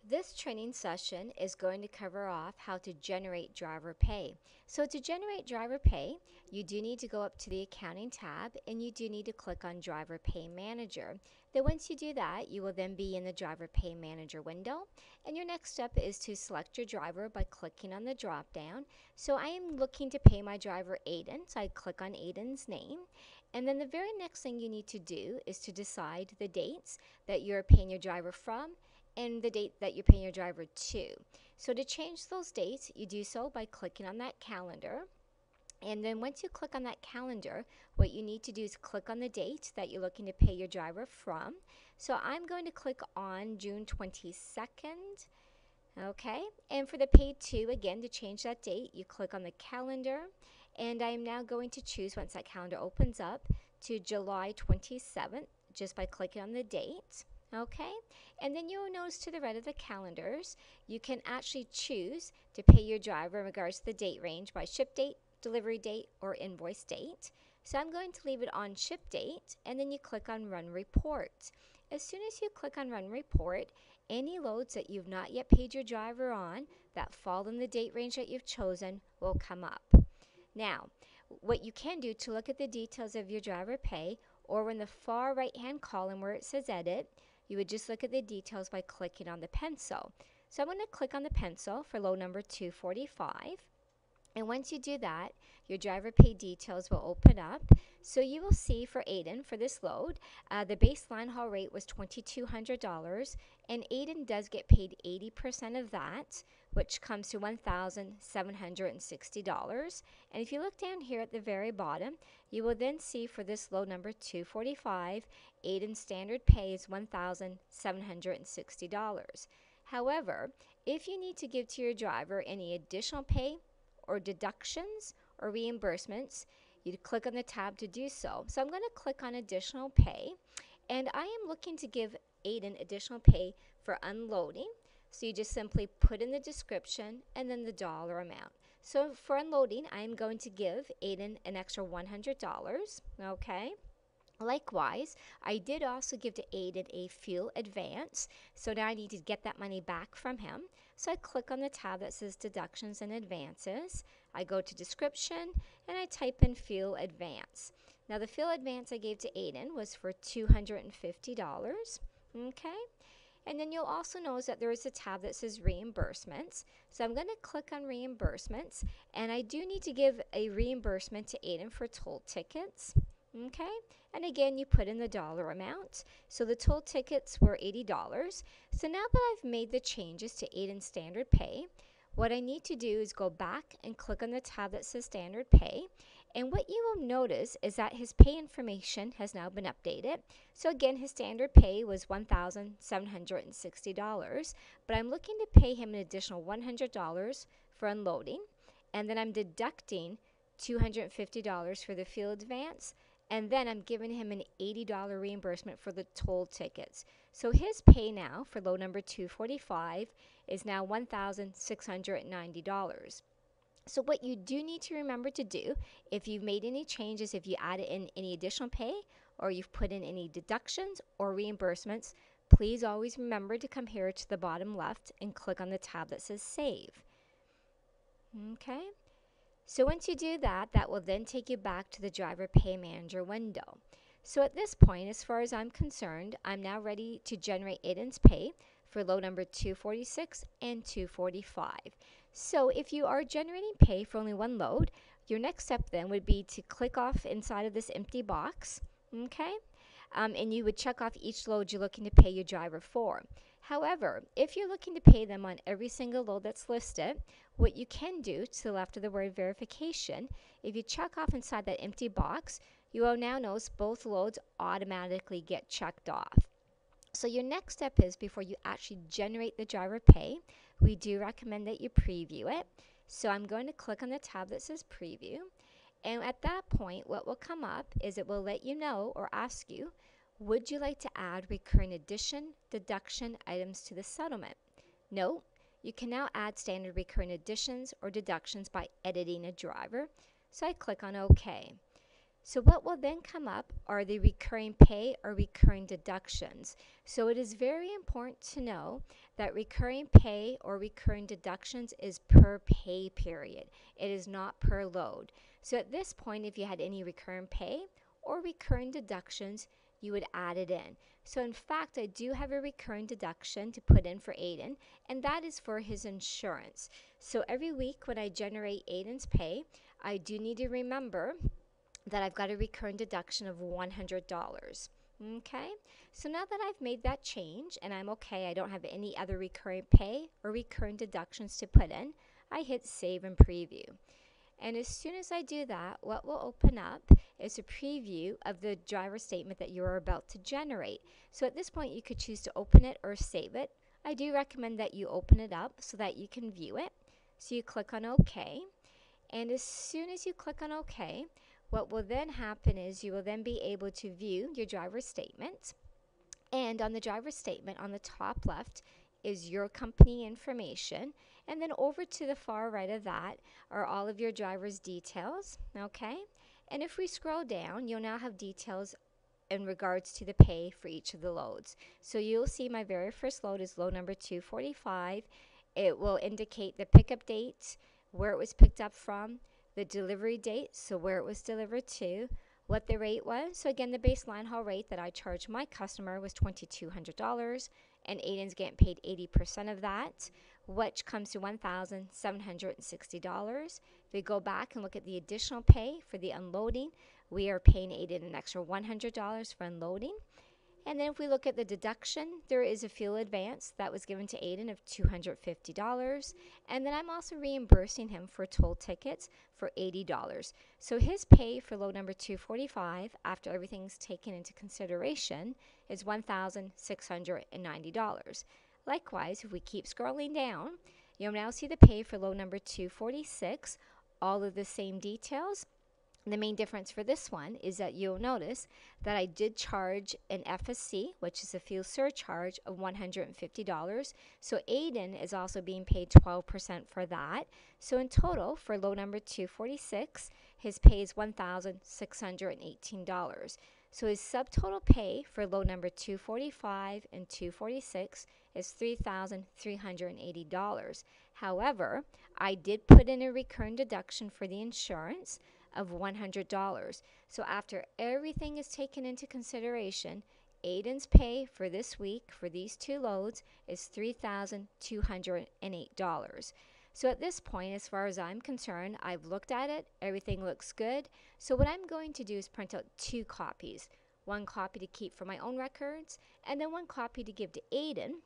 This training session is going to cover off how to generate driver pay. So to generate driver pay, you do need to go up to the accounting tab and you do need to click on driver pay manager. Then once you do that, you will then be in the driver pay manager window. And your next step is to select your driver by clicking on the drop down. So I am looking to pay my driver Aiden, so I click on Aiden's name. And then the very next thing you need to do is to decide the dates that you're paying your driver from and the date that you're paying your driver to. So to change those dates, you do so by clicking on that calendar. And then once you click on that calendar, what you need to do is click on the date that you're looking to pay your driver from. So I'm going to click on June 22nd. Okay, and for the pay to, again, to change that date, you click on the calendar. And I'm now going to choose, once that calendar opens up, to July 27th, just by clicking on the date. Okay, and then you will notice to the right of the calendars, you can actually choose to pay your driver in regards to the date range by ship date, delivery date, or invoice date. So I'm going to leave it on ship date, and then you click on Run Report. As soon as you click on Run Report, any loads that you've not yet paid your driver on that fall in the date range that you've chosen will come up. Now, what you can do to look at the details of your driver pay, or in the far right hand column where it says Edit, you would just look at the details by clicking on the pencil. So I'm going to click on the pencil for load number 245. And once you do that, your driver pay details will open up. So you will see for Aiden, for this load, the baseline haul rate was $2,200, and Aiden does get paid 80% of that, which comes to $1,760. And if you look down here at the very bottom, you will then see for this load number 245, Aiden's standard pay is $1,760. However, if you need to give to your driver any additional pay or deductions or reimbursements, you click on the tab to do so. So I'm going to click on additional pay, and I am looking to give Aiden additional pay for unloading. So you just simply put in the description and then the dollar amount. So for unloading, I am going to give Aiden an extra $100. Okay. Likewise, I did also give to Aiden a fuel advance, so now I need to get that money back from him. So I click on the tab that says Deductions and Advances. I go to Description, and I type in fuel advance. Now the fuel advance I gave to Aiden was for $250. Okay. And then you'll also notice that there is a tab that says reimbursements. So I'm going to click on reimbursements, and I do need to give a reimbursement to Aiden for toll tickets. Okay, and again, you put in the dollar amount. So the toll tickets were $80. So now that I've made the changes to Aiden's standard pay, what I need to do is go back and click on the tab that says standard pay. And what you will notice is that his pay information has now been updated. So again, his standard pay was $1,760, but I'm looking to pay him an additional $100 for unloading. And then I'm deducting $250 for the fuel advance. And then I'm giving him an $80 reimbursement for the toll tickets. So his pay now for load number 245 is now $1,690. So what you do need to remember to do, if you've made any changes, if you added in any additional pay, or you've put in any deductions or reimbursements, please always remember to come here to the bottom left and click on the tab that says Save. Okay. So once you do that, that will then take you back to the driver pay manager window. So at this point, as far as I'm concerned, I'm now ready to generate Aiden's pay for load number 246 and 245. So if you are generating pay for only one load, your next step then would be to click off inside of this empty box, okay? And you would check off each load you're looking to pay your driver for. However, if you're looking to pay them on every single load that's listed, what you can do to the left of the word verification, if you check off inside that empty box, you will now notice both loads automatically get checked off. So your next step is, before you actually generate the driver pay, we do recommend that you preview it. So I'm going to click on the tab that says Preview. And at that point, what will come up is it will let you know or ask you, would you like to add recurring addition, deduction items to the settlement? No, you can now add standard recurring additions or deductions by editing a driver. So I click on OK. So what will then come up are the recurring pay or recurring deductions. So it is very important to know that recurring pay or recurring deductions is per pay period. It is not per load. So at this point, if you had any recurring pay or recurring deductions, you would add it in. So in fact, I do have a recurring deduction to put in for Aiden, and that is for his insurance. So every week when I generate Aiden's pay, I do need to remember that I've got a recurring deduction of $100. Okay, so now that I've made that change and I'm okay, I don't have any other recurring pay or recurring deductions to put in, I hit save and preview. And as soon as I do that, what will open up is a preview of the driver statement that you are about to generate. So at this point, you could choose to open it or save it. I do recommend that you open it up so that you can view it. So you click on OK. And as soon as you click on OK, what will then happen is you will then be able to view your driver's statement. And on the driver's statement on the top left is your company information. And then over to the far right of that are all of your driver's details. Okay. And if we scroll down, you'll now have details in regards to the pay for each of the loads. So you'll see my very first load is load number 245. It will indicate the pickup date, where it was picked up from, the delivery date, so where it was delivered to, what the rate was. So again, the baseline haul rate that I charged my customer was $2,200, and Aiden's getting paid 80% of that, which comes to $1,760. If we go back and look at the additional pay for the unloading, we are paying Aiden an extra $100 for unloading. And then if we look at the deduction, there is a fuel advance that was given to Aiden of $250. And then I'm also reimbursing him for toll tickets for $80. So his pay for load number 245, after everything's taken into consideration, is $1,690. Likewise, if we keep scrolling down, you'll now see the pay for load number 246, all of the same details. The main difference for this one is that you'll notice that I did charge an FSC, which is a fuel surcharge of $150. So Aiden is also being paid 12% for that. So in total, for load number 246, his pay is $1,618. So his subtotal pay for load number 245 and 246 is $3,380. However, I did put in a recurring deduction for the insurance of $100. So after everything is taken into consideration, Aiden's pay for this week for these two loads is $3,208. So at this point, as far as I'm concerned, I've looked at it, everything looks good. So what I'm going to do is print out two copies. One copy to keep for my own records, and then one copy to give to Aiden.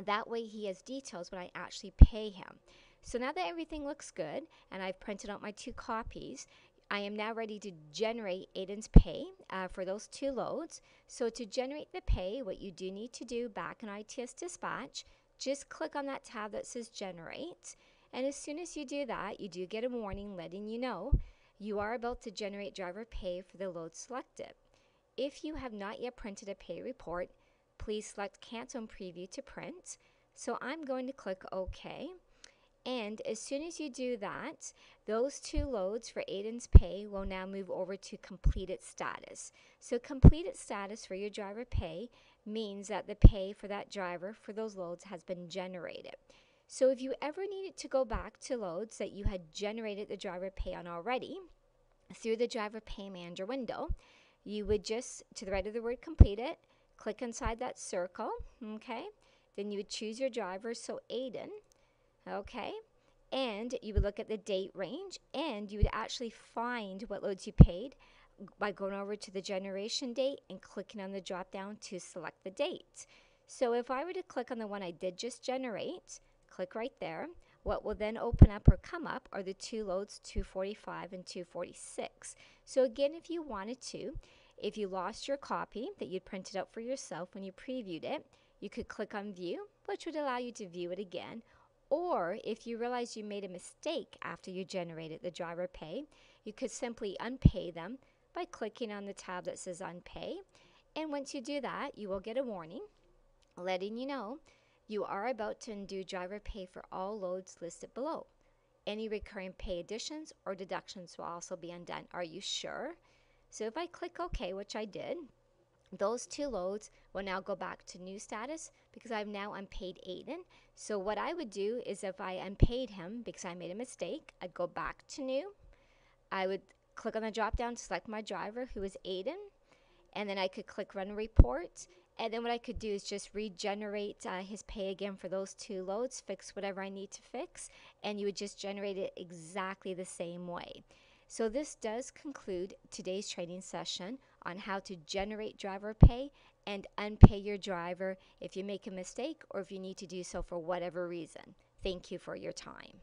That way he has details when I actually pay him. So now that everything looks good and I've printed out my two copies, I am now ready to generate Aiden's pay for those two loads. So to generate the pay, what you do need to do back in ITS Dispatch, just click on that tab that says Generate. And as soon as you do that, you do get a warning letting you know you are about to generate driver pay for the load selected. If you have not yet printed a pay report, please select Cancel and Preview to print. So I'm going to click OK. And as soon as you do that, those two loads for Aiden's pay will now move over to completed status. So completed status for your driver pay means that the pay for that driver for those loads has been generated. So if you ever needed to go back to loads that you had generated the driver pay on already, through the driver pay manager window, you would just, to the right of the word completed, click inside that circle, okay? Then you would choose your driver, so Aiden, okay? And you would look at the date range, and you would actually find what loads you paid by going over to the generation date and clicking on the drop down to select the date. So if I were to click on the one I did just generate, click right there, what will then open up or come up are the two loads 245 and 246. So again, if you wanted to, if you lost your copy that you'd printed out for yourself when you previewed it, you could click on View, which would allow you to view it again. Or if you realize you made a mistake after you generated the driver pay, you could simply unpay them by clicking on the tab that says Unpay. And once you do that, you will get a warning letting you know you are about to undo driver pay for all loads listed below. Any recurring pay additions or deductions will also be undone. Are you sure? So if I click OK, which I did, those two loads will now go back to new status because I've now unpaid Aiden. So what I would do is if I unpaid him because I made a mistake, I'd go back to new. I would click on the drop down to select my driver, who is Aiden, and then I could click run report. And then what I could do is just regenerate his pay again for those two loads, fix whatever I need to fix, and you would just generate it exactly the same way. So this does conclude today's training session on how to generate driver pay and unpay your driver if you make a mistake or if you need to do so for whatever reason. Thank you for your time.